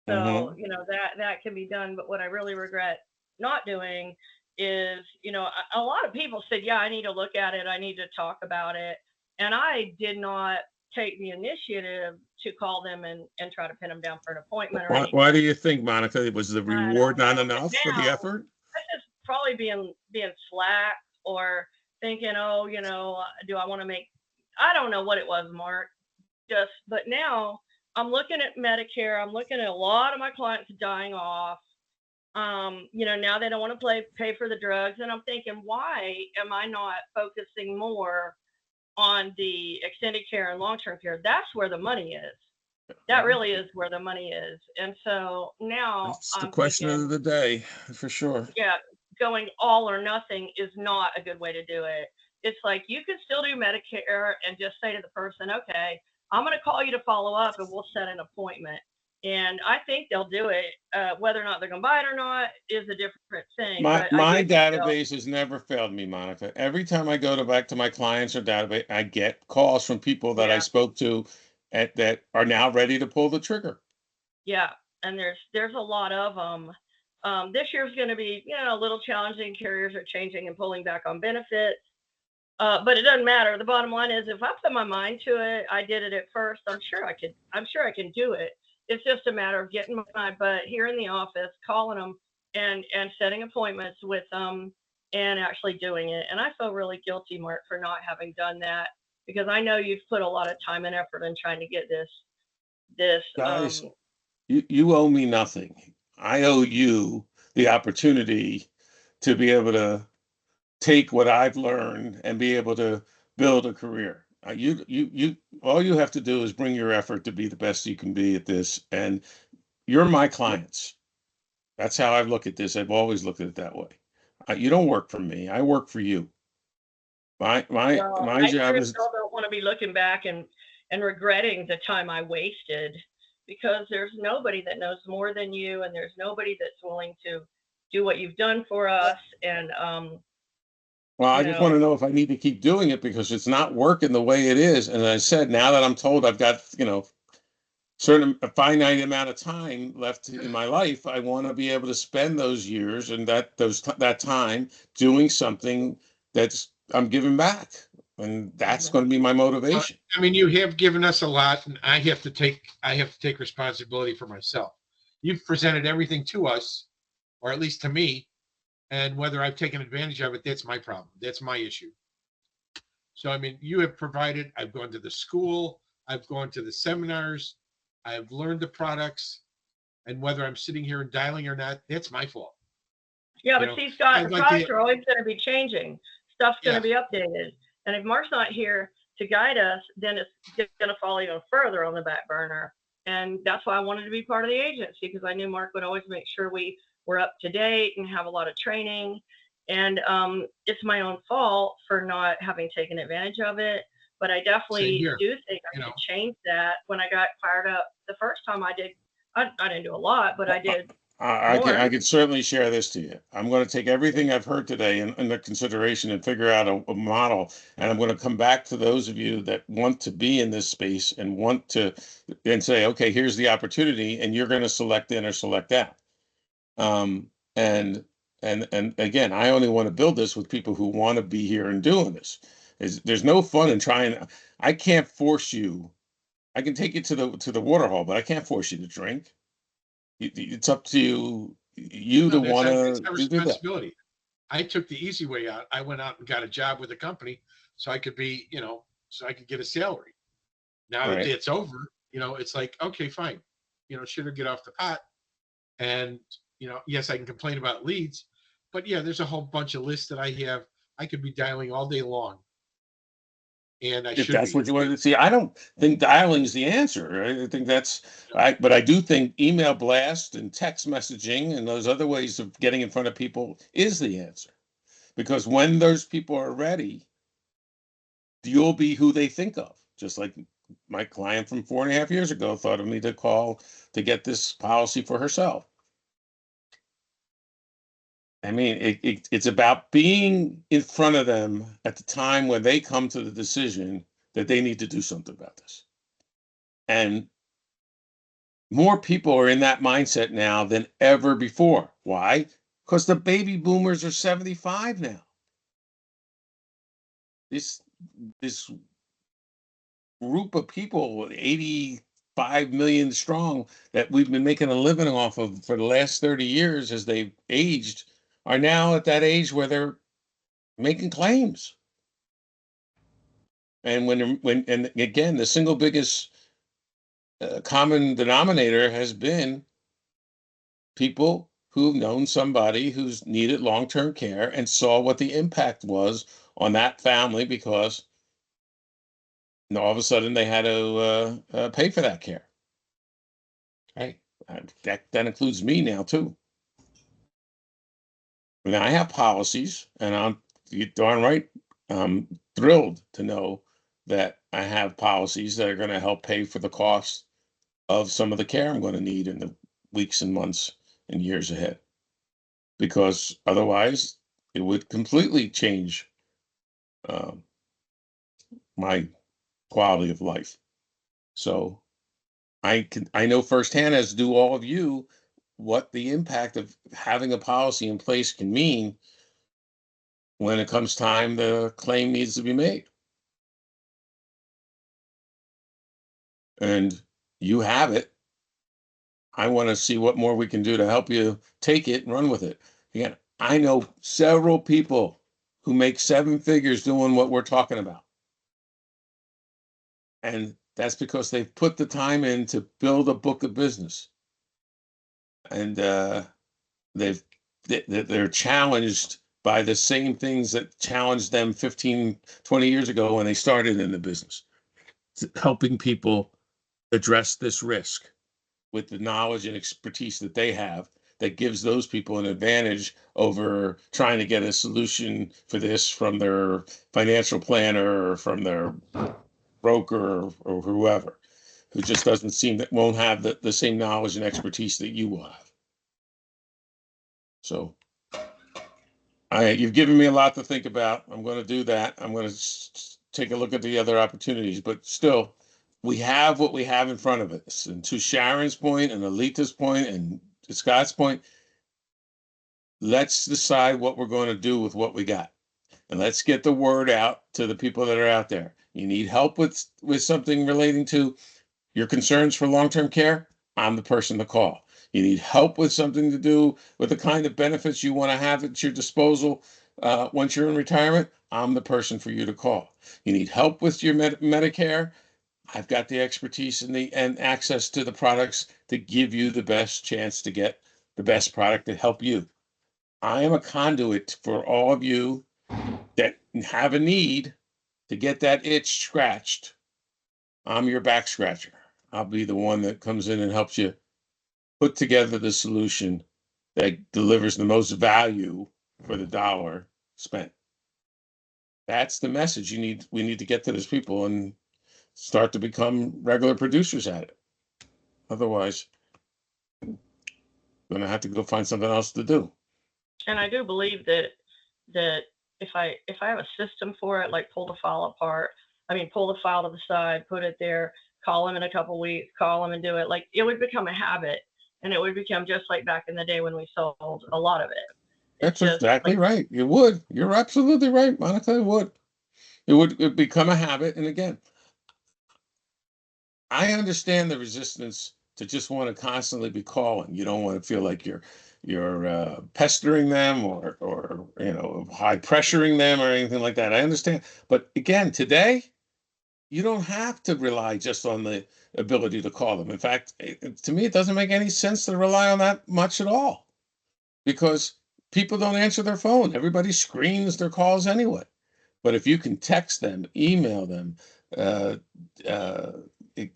So,
Mhm.
that can be done. But what I really regret not doing is, a lot of people said, yeah, I need to look at it. I need to talk about it. And I did not take the initiative to call them and try to pin them down for an appointment or
Why do
anything.
you think, Monica, was the
I
reward
don't
not
know. But
enough for the
now
effort?
that's just probably being slack or thinking, oh, do I want to make, I don't know what it was, Mark. But now I'm looking at Medicare. I'm looking at a lot of my clients dying off. Now they don't want to pay for the drugs. And I'm thinking, why am I not focusing more on the extended care and long-term care? That's where the money is. That really is where the money is. And so now
That's the
I'm
question
thinking,
of the day, for sure.
yeah, going all or nothing is not a good way to do it. It's like you can still do Medicare and just say to the person, okay, I'm going to call you to follow up and we'll set an appointment. And I think they'll do it. Whether or not they're going to buy it or not is a different thing.
My
But I do
my
feel,
database has never failed me, Monica. Every time I go back to my clients or database, I get calls from people that I
yeah,
spoke to that are now ready to pull the trigger.
yeah. And there's a lot of them. This year's going to be, a little challenging. Carriers are changing and pulling back on benefits. But it doesn't matter. The bottom line is, if I put my mind to it, I did it at first. I'm sure I can do it. It's just a matter of getting my butt here in the office, calling them, and setting appointments with them, and actually doing it. And I feel really guilty, Mark, for not having done that, because I know you've put a lot of time and effort in trying to get this.
Guys, you owe me nothing. I owe you the opportunity to be able to take what I've learned and be able to build a career. All you have to do is bring your effort to be the best you can be at this, and you're my clients. That's how I look at this. I've always looked at it that way. You don't work for me. I work for you. My my
Well,
my
I
job
sure
is
still don't want to be looking back and regretting the time I wasted, because there's nobody that knows more than you, and there's nobody that's willing to do what you've done for us. And
well,
you
I just want
know,
to know if I need to keep doing it because it's not working the way it is. And I said, now that I'm told I've got, a finite amount of time left in my life, I want to be able to spend those years and that time doing something that's I'm giving back. And that's going to be my
Well,
motivation.
I mean, you have given us a lot, and I have to take responsibility for myself. You've presented everything to us, or at least to me, and whether I've taken advantage of it, that's my problem. That's my issue. So, I mean, you have provided, I've gone to the school, I've gone to the seminars, I've learned the products, and whether I'm sitting here and dialing or not, that's my fault.
yeah,
You
but
know,
see, Scott,
I'd
the
like to,
products are always going to be changing. Stuff's going
yeah,
to be updated. And if Mark's not here to guide us, then it's going to fall even further on the back burner. And that's why I wanted to be part of the agency, because I knew Mark would always make sure we were up to date and have a lot of training. And it's my own fault for not having taken advantage of it. But I
same
definitely
here.
do think I should change that. When I got fired up the first time I did, I didn't do a lot, but I did more.
I can certainly share this to you. I'm going to take everything I've heard today into consideration and figure out a model. And I'm going to come back to those of you that want to be in this space and want to and say, okay, here's the opportunity, and you're going to select in or select out. Um, and and again, I only want to build this with people who want to be here and doing this. There's no fun in trying. I can't force you. I can take you to the water hole, but I can't force you to drink. It's up to you
No,
to want
that's
to
our
do that.
responsibility. I took the easy way out. I went out and got a job with a company so I could be, so I could get a salary. Now that
Right.
it's over, it's like, okay, fine. Should have get off the pot. And, yes, I can complain about leads, but yeah, there's a whole bunch of lists that I have. I could be dialing all day long. And I
If
should
that's
be.
what you want to see, I don't think dialing is the answer. I think but I do think email blast and text messaging and those other ways of getting in front of people is the answer. Because when those people are ready, you'll be who they think of. Just like my client from 4.5 years ago thought of me to call to get this policy for herself. I mean, it's about being in front of them at the time when they come to the decision that they need to do something about this. And more people are in that mindset now than ever before. Why? Because the baby boomers are 75 now. This group of people, 85 million strong, that we've been making a living off of for the last 30 years as they've aged, are now at that age where they're making claims. And and again, the single biggest common denominator has been people who've known somebody who's needed long-term care and saw what the impact was on that family, because all of a sudden they had to pay for that care. Right? That includes me now too. And I have policies, and you're darn right, I'm thrilled to know that I have policies that are going to help pay for the cost of some of the care I'm going to need in the weeks and months and years ahead. Because otherwise, it would completely change my quality of life. So I know firsthand, as do all of you, what the impact of having a policy in place can mean when it comes time the claim needs to be made. And you have it. I want to see what more we can do to help you take it and run with it. Again, I know several people who make 7 figures doing what we're talking about. And that's because they've put the time in to build a book of business. And they're challenged by the same things that challenged them 15, 20 years ago when they started in the business. It's helping people address this risk with the knowledge and expertise that they have, that gives those people an advantage over trying to get a solution for this from their financial planner or from their broker or whoever, who just doesn't seem that won't have the same knowledge and expertise that you will have. So you've given me a lot to think about. I'm going to do that. I'm going to take a look at the other opportunities, but still, we have what we have in front of us. And to Sharon's point and Alita's point and to Scott's point, let's decide what we're going to do with what we got. And let's get the word out to the people that are out there. You need help with something relating to your concerns for long-term care? I'm the person to call. You need help with something to do with the kind of benefits you want to have at your disposal once you're in retirement? I'm the person for you to call. You need help with your Medicare? I've got the expertise and access to the products to give you the best chance to get the best product to help you. I am a conduit for all of you that have a need to get that itch scratched. I'm your back scratcher. I'll be the one that comes in and helps you put together the solution that delivers the most value for the dollar spent. That's the message we need to get to those people and start to become regular producers at it. Otherwise, I'm gonna have to go find something else to do.
And I do believe that if I have a system for it, like pull the file to the side, put it there, call them in a couple weeks, call them and do it, like it would become a habit, and it would become just like back in the day when we sold a lot of it.
That's exactly right. It would. You're absolutely right, Monica. It would. It become a habit. And again, I understand the resistance to just want to constantly be calling. You don't want to feel like you're pestering them or high pressuring them or anything like that. I understand. But again, today, you don't have to rely just on the ability to call them. In fact, to me, it doesn't make any sense to rely on that much at all, because people don't answer their phone. Everybody screens their calls anyway. But if you can text them, email them,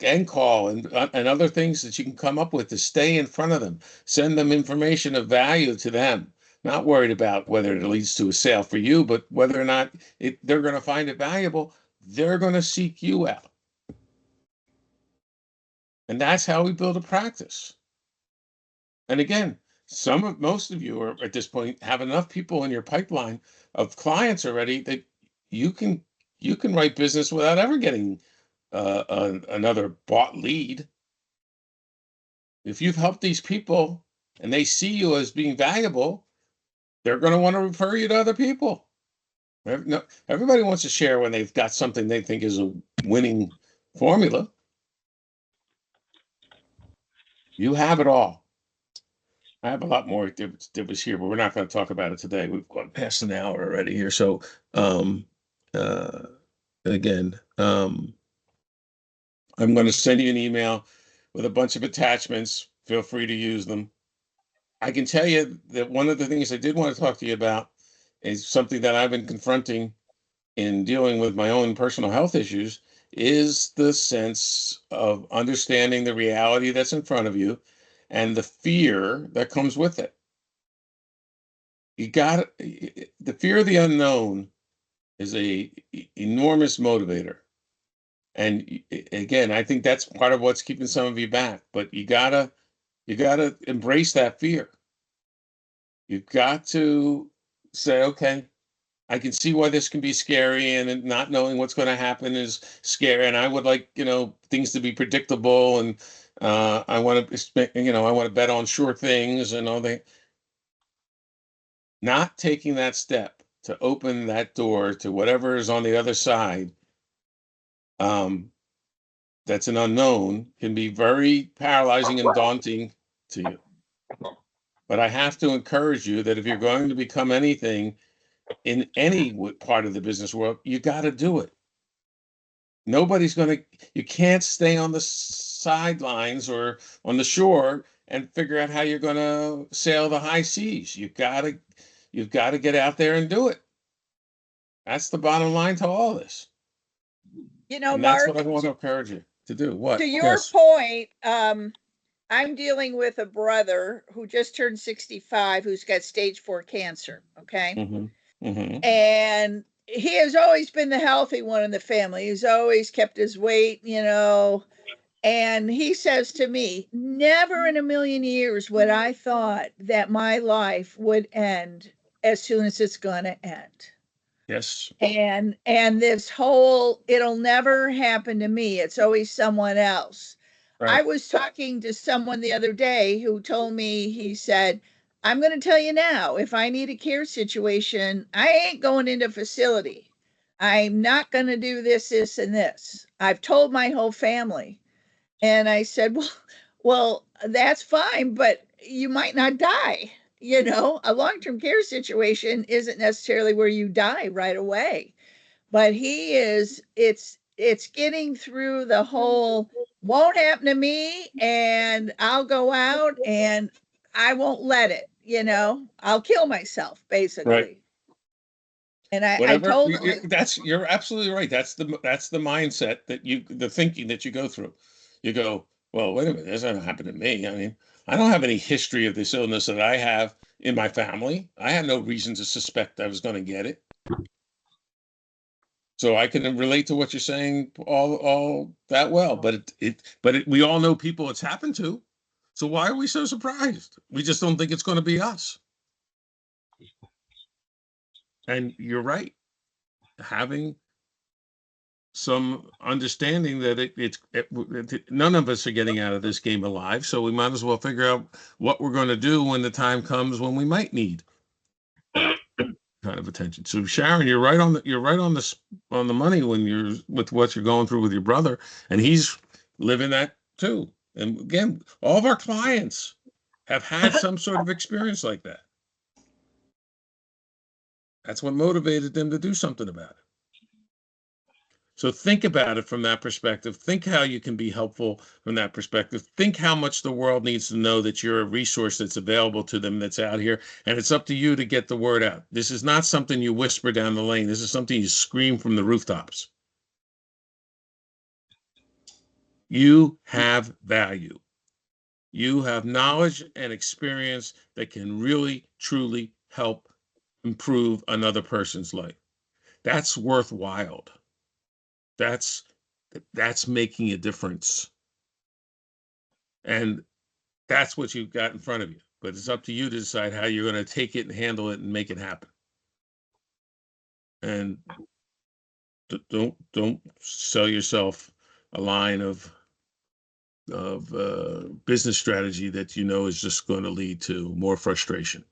and call and other things that you can come up with to stay in front of them, send them information of value to them, not worried about whether it leads to a sale for you, but whether or not they're going to find it valuable, they're going to seek you out. And that's how we build a practice. And again, most of you are at this point have enough people in your pipeline of clients already that you can write business without ever getting another bought lead. If you've helped these people and they see you as being valuable, they're going to want to refer you to other people. No, everybody wants to share when they've got something they think is a winning formula. You have it all. I have a lot more that was here, but we're not going to talk about it today. We've gone past an hour already here. So, again, I'm going to send you an email with a bunch of attachments. Feel free to use them. I can tell you that one of the things I did want to talk to you about is something that I've been confronting in dealing with my own personal health issues, is the sense of understanding the reality that's in front of you and the fear that comes with it. The fear of the unknown is a enormous motivator. And again, I think that's part of what's keeping some of you back, but you gotta embrace that fear. You've got to say, okay, I can see why this can be scary, and not knowing what's going to happen is scary. And I would like, things to be predictable, and I want to, I want to bet on sure things and all that. Not taking that step to open that door to whatever is on the other side, that's an unknown, can be very paralyzing and daunting to you. But I have to encourage you that if you're going to become anything in any part of the business world, you got to do it. You can't stay on the sidelines or on the shore and figure out how you're going to sail the high seas. You've got to get out there and do it. That's the bottom line to all this. And that's
Mark,
what I want to encourage you to do. What?
to your
Yes.
point, I'm dealing with a brother who just turned 65, who's got stage 4 cancer. Okay. And he has always been the healthy one in the family. He's always kept his weight, and he says to me, never in a million years would I thought that my life would end as soon as it's going to end.
Yes.
And this whole, it'll never happen to me. It's always someone else.
Right.
I was talking to someone the other day who told me, he said, I'm going to tell you now, if I need a care situation, I ain't going into facility. I'm not going to do this, this, and this. I've told my whole family. And I said, well, that's fine, but you might not die. A long-term care situation isn't necessarily where you die right away. But it's getting through the whole, won't happen to me, and I'll go out and I won't let it, I'll kill myself, basically. Right. And I told him,
you're absolutely right. That's the mindset the thinking that you go through. You go, well, wait a minute, this hasn't happened to me. I mean, I don't have any history of this illness that I have in my family. I had no reason to suspect I was going to get it. So I can relate to what you're saying all that well, but we all know people it's happened to. So why are we so surprised? We just don't think it's going to be us. And you're right. Having some understanding that none of us are getting out of this game alive, so we might as well figure out what we're going to do when the time comes when we might need that kind of attention. So Sharon, you're right on the money when you're with what you're going through with your brother, and he's living that too. And again, all of our clients have had some sort of experience like that. That's what motivated them to do something about it. So think about it from that perspective. Think how you can be helpful from that perspective. Think how much the world needs to know that you're a resource that's available to them, that's out here. And it's up to you to get the word out. This is not something you whisper down the lane. This is something you scream from the rooftops. You have value. You have knowledge and experience that can really, truly help improve another person's life. That's worthwhile. That's making a difference. And that's what you've got in front of you. but it's up to you to decide how you're going to take it and handle it and make it happen. And don't sell yourself a line of business strategy that you know is just going to lead to more frustration.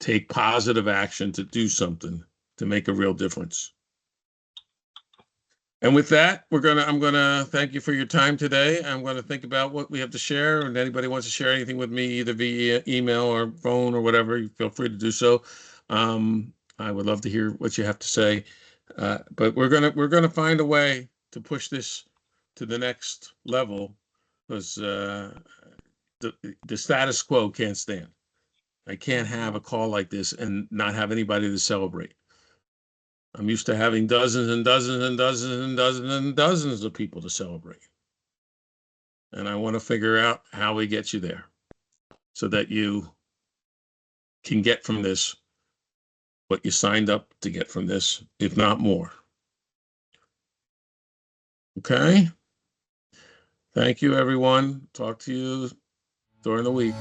Take positive action to do something to make a real difference. And with that, I'm gonna thank you for your time today. I'm gonna think about what we have to share, and anybody wants to share anything with me, either via email or phone or whatever, you feel free to do so. I would love to hear what you have to say. But we're gonna find a way to push this to the next level, because the status quo can't stand. I can't have a call like this and not have anybody to celebrate. I'm used to having dozens and dozens and dozens and dozens and dozens of people to celebrate. And I want to figure out how we get you there so that you can get from this what you signed up to get from this, if not more. Okay? Thank you, everyone. Talk to you during the week.